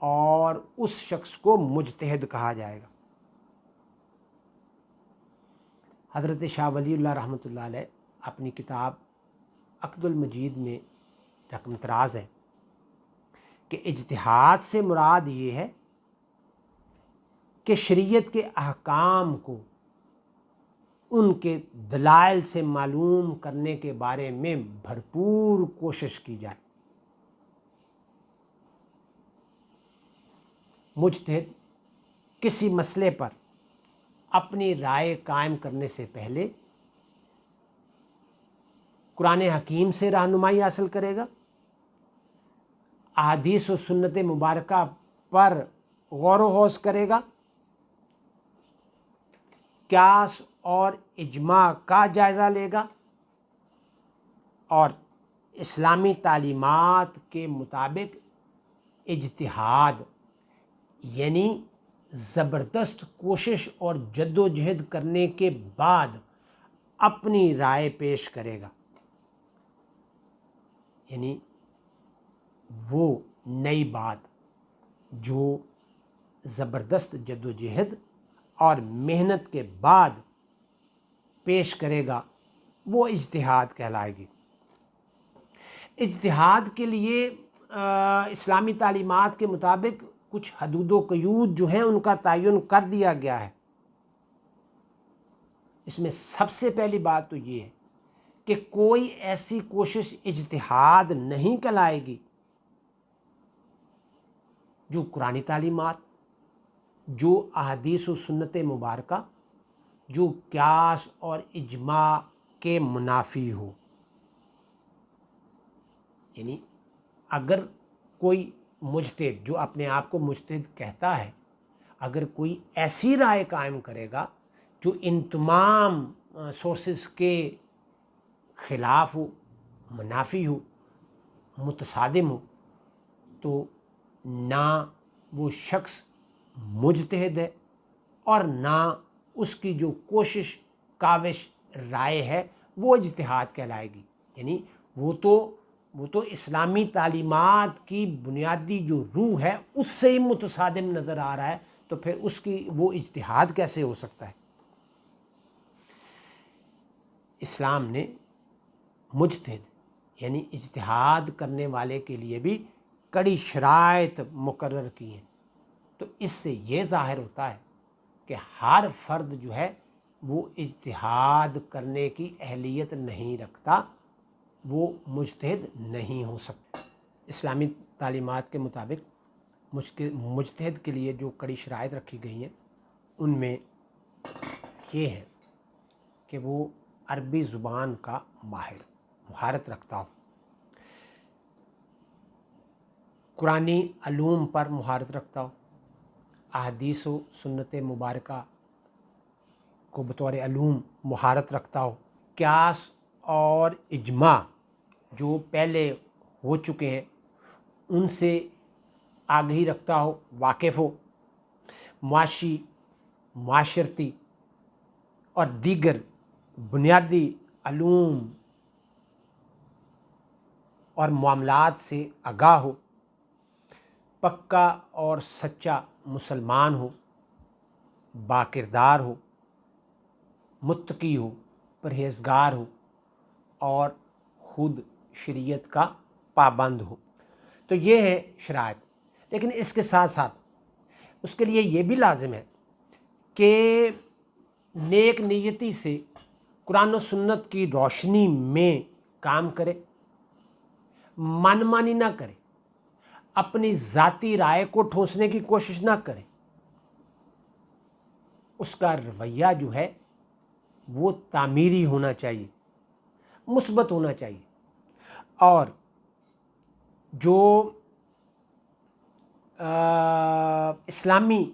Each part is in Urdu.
اور اس شخص کو مجتہد کہا جائے گا۔ حضرت شاہ ولی اللہ رحمۃ اللہ علیہ اپنی کتاب عقد المجید میں رقم تراز ہے کہ اجتہاد سے مراد یہ ہے کہ شریعت کے احکام کو ان کے دلائل سے معلوم کرنے کے بارے میں بھرپور کوشش کی جائے۔ مجتہد کسی مسئلے پر اپنی رائے قائم کرنے سے پہلے قرآن حکیم سے رہنمائی حاصل کرے گا، احادیث و سنت مبارکہ پر غور و خوض کرے گا، قیاس اور اجماع کا جائزہ لے گا، اور اسلامی تعلیمات کے مطابق اجتہاد یعنی زبردست کوشش اور جد و جہد کرنے کے بعد اپنی رائے پیش کرے گا، یعنی وہ نئی بات جو زبردست جد و جہد اور محنت کے بعد پیش کرے گا وہ اجتہاد کہلائے گی۔ اجتہاد کے لیے اسلامی تعلیمات کے مطابق کچھ حدود و قیود جو ہیں ان کا تعین کر دیا گیا ہے۔ اس میں سب سے پہلی بات تو یہ ہے کہ کوئی ایسی کوشش اجتہاد نہیں کہلائے گی جو قرآنی تعلیمات، جو احادیث و سنت مبارکہ، جو قیاس اور اجماع کے منافی ہو۔ یعنی اگر کوئی مجتہد جو اپنے آپ کو مجتہد کہتا ہے، اگر کوئی ایسی رائے قائم کرے گا جو ان تمام سورسز کے خلاف ہو، منافی ہو، متصادم ہو، تو نہ وہ شخص مجتہد ہے اور نہ اس کی جو کوشش کاوش رائے ہے وہ اجتہاد کہلائے گی۔ یعنی وہ تو اسلامی تعلیمات کی بنیادی جو روح ہے اس سے ہی متصادم نظر آ رہا ہے، تو پھر اس کی وہ اجتہاد کیسے ہو سکتا ہے؟ اسلام نے مجتہد یعنی اجتہاد کرنے والے کے لیے بھی کڑی شرائط مقرر کی ہیں۔ تو اس سے یہ ظاہر ہوتا ہے کہ ہر فرد جو ہے وہ اجتہاد کرنے کی اہلیت نہیں رکھتا، وہ مجتہد نہیں ہو سکتا۔ اسلامی تعلیمات کے مطابق مجتہد کے لیے جو کڑی شرائط رکھی گئی ہیں ان میں یہ ہے کہ وہ عربی زبان کا مہارت رکھتا ہو، قرآنی علوم پر مہارت رکھتا ہو، احادیث و سنت مبارکہ کو بطور علوم مہارت رکھتا ہو، قیاس اور اجماع جو پہلے ہو چکے ہیں ان سے آگہی رکھتا ہو، واقف ہو، معاشی، معاشرتی اور دیگر بنیادی علوم اور معاملات سے آگاہ ہو، پکا اور سچا مسلمان ہو، باکردار ہو، متقی ہو، پرہیزگار ہو اور خود شریعت کا پابند ہو۔ تو یہ ہے شرائط۔ لیکن اس کے ساتھ ساتھ اس کے لیے یہ بھی لازم ہے کہ نیک نیتی سے قرآن و سنت کی روشنی میں کام کرے، من مانی نہ کرے، اپنی ذاتی رائے کو ٹھوسنے کی کوشش نہ کرے۔ اس کا رویہ جو ہے وہ تعمیری ہونا چاہیے، مثبت ہونا چاہیے، اور جو اسلامی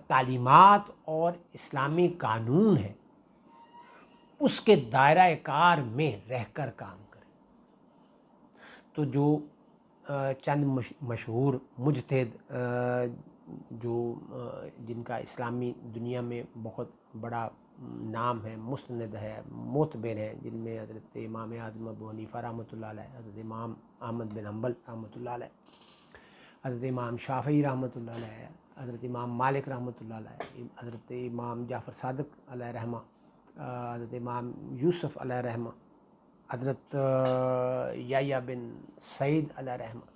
تعلیمات اور اسلامی قانون ہے اس کے دائرہ کار میں رہ کر کام کرے۔ تو جو چند مشہور مجتہد جن کا اسلامی دنیا میں بہت بڑا نام ہے، مستند ہے، معتبر ہے، جن میں حضرت امام اعظم ابو حنیفہ رحمۃ اللہ علیہ، حضرت امام احمد بن حنبل رحمۃ اللہ علیہ، حضرت امام شافعی رحمۃ اللہ علیہ، حضرت امام مالک رحمۃ اللہ علیہ، حضرت امام جعفر صادق علیہ رحمہ، حضرت امام یوسف علیہ رحمہ، حضرت یحییٰ بن سعید علیہ رحمہ.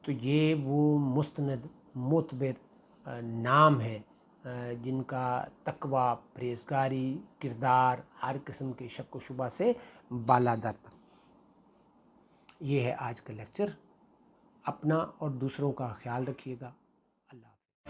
تو یہ وہ مستند معتبر نام ہیں جن کا تقویٰ، پرہیزگاری، کردار ہر قسم کے شک و شبہ سے بالاتر تھا. یہ ہے آج کا لیکچر. اپنا اور دوسروں کا خیال رکھیے گا. اللہ حافظ.